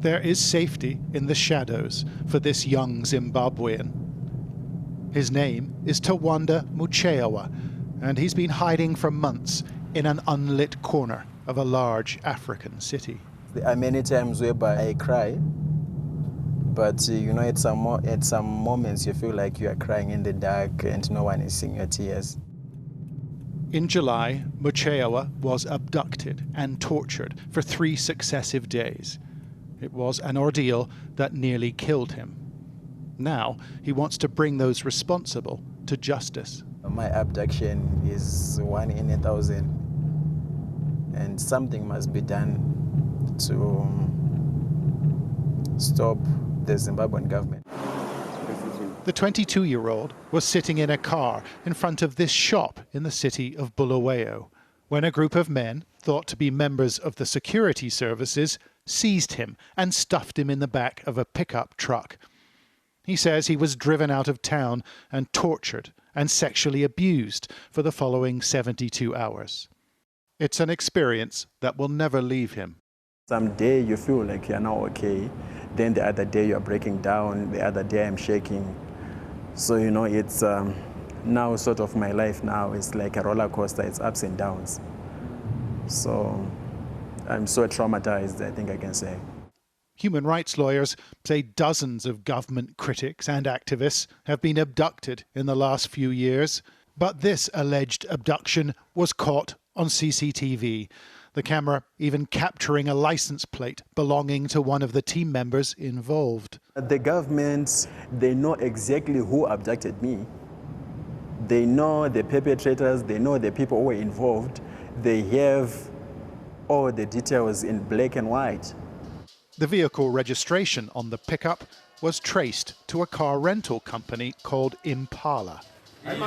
There is safety in the shadows for this young Zimbabwean. His name is Tawanda Muchehiwa, and he's been hiding for months in an unlit corner of a large African city. There are many times whereby I cry, but you know, at some moments you feel like you are crying in the dark and no one is seeing your tears. In July, Muchehiwa was abducted and tortured for 3 successive days. It was an ordeal that nearly killed him. Now he wants to bring those responsible to justice. My abduction is 1 in 1,000, and something must be done to stop the Zimbabwean government. The 22-year-old was sitting in a car in front of this shop in the city of Bulawayo when a group of men, thought to be members of the security services, seized him and stuffed him in the back of a pickup truck. He says he was driven out of town and tortured and sexually abused for the following 72 hours. It's an experience that will never leave him. Some day you feel like you're now okay, then the other day you're breaking down, the other day I'm shaking. So, you know, it's now sort of my life now is like a roller coaster, it's ups and downs. So I'm so traumatized, I think I can say. Human rights lawyers say dozens of government critics and activists have been abducted in the last few years. But this alleged abduction was caught on CCTV, the camera even capturing a license plate belonging to one of the team members involved. The government, they know exactly who abducted me. They know the perpetrators, they know the people who were involved. They have all the details in black and white. The vehicle registration on the pickup was traced to a car rental company called Impala. And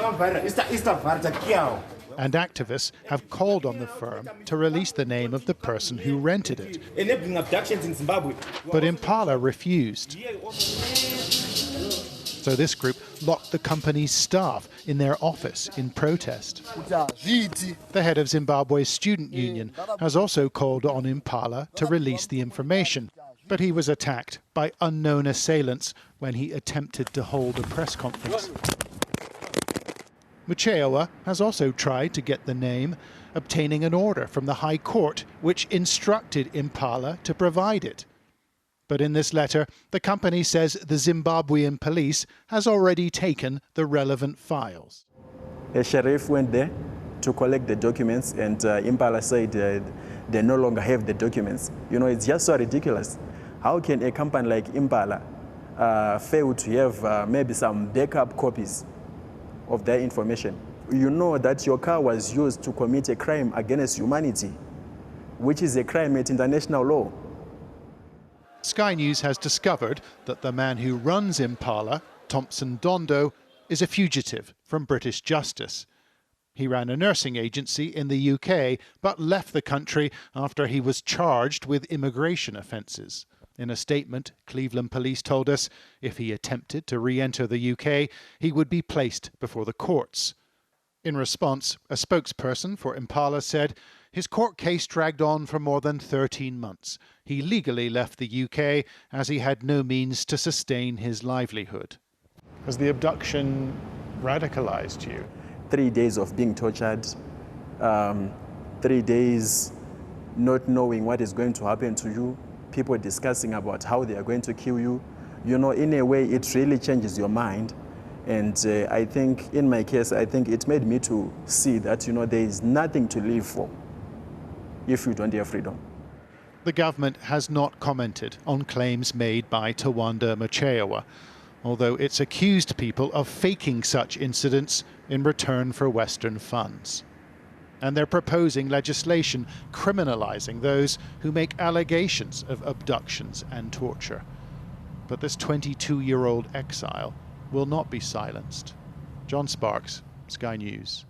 activists have called on the firm to release the name of the person who rented it. But Impala refused. So this group locked the company's staff in their office in protest. The head of Zimbabwe's student union has also called on Impala to release the information, but he was attacked by unknown assailants when he attempted to hold a press conference. Muchehiwa has also tried to get the name, obtaining an order from the High Court which instructed Impala to provide it. But in this letter, the company says the Zimbabwean police has already taken the relevant files. A sheriff went there to collect the documents, and Impala said they no longer have the documents. You know, it's just so ridiculous. How can a company like Impala fail to have maybe some backup copies of their information? You know that your car was used to commit a crime against humanity, which is a crime at international law. Sky News has discovered that the man who runs Impala, Thompson Dondo, is a fugitive from British justice. He ran a nursing agency in the UK, but left the country after he was charged with immigration offences. In a statement, Cleveland police told us if he attempted to re-enter the UK, he would be placed before the courts. In response, a spokesperson for Impala said his court case dragged on for more than 13 months. He legally left the UK as he had no means to sustain his livelihood. Has the abduction radicalized you? 3 days of being tortured, 3 days not knowing what is going to happen to you, people discussing about how they are going to kill you. You know, in a way, it really changes your mind. And I think, in my case, I think it made me to see that, you know, there is nothing to live for if you don't have freedom. The government has not commented on claims made by Tawanda Muchehiwa, although it's accused people of faking such incidents in return for Western funds. And they're proposing legislation criminalizing those who make allegations of abductions and torture. But this 22-year-old exile will not be silenced. John Sparks, Sky News.